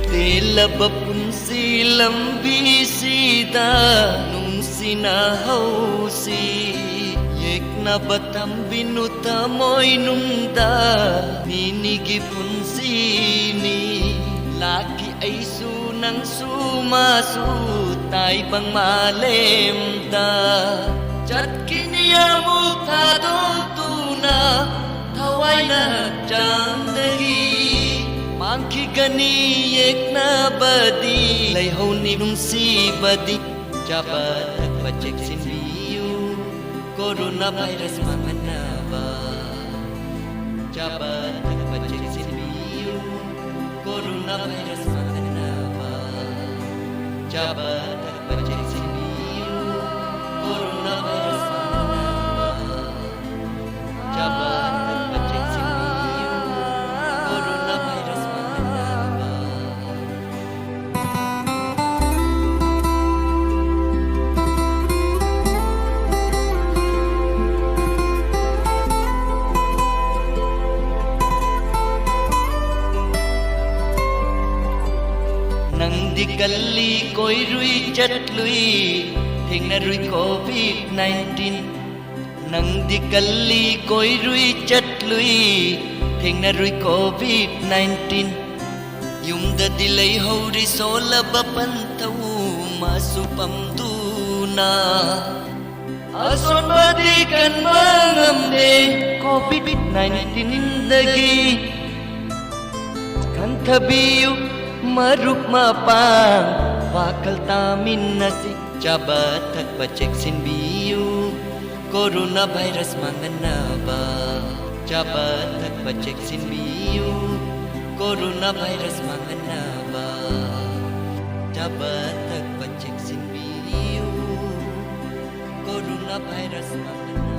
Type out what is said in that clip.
Tela bapunsilam bisita nung sinahausi Yek na batam binuta mo'y nungda Ninigipun sini Laki ay sunang sumasutay bang malemda Jat kiniyamul tadong tuna Taway na jandagi Mangki gani yek na badi Layhaw ni nung si badi Jabat nagpachek sin biyu Coronavirus mga naba Jabat nagpachek sin biyu Coronavirus mga naba Jabat nagpachek sin biyu Coronavirus mga naba Jabat nagpachek sin biyu Coronavirus mga naba Nang di kali ko'y ruy chatluy Thing na ruy COVID-19 Nang di kali ko'y ruy chatluy Thing na ruy COVID-19 Yung dadilay hawri sola bapantaw Masupam duna Ason badikan mangamde COVID-19 indagi Kan tabiyo maruk mapang bakal tamin nasi jabat nagpachek sin biyu coronavirus mga naba jabat nagpachek sin biyu coronavirus mga naba jabat nagpachek sin biyu coronavirus mga naba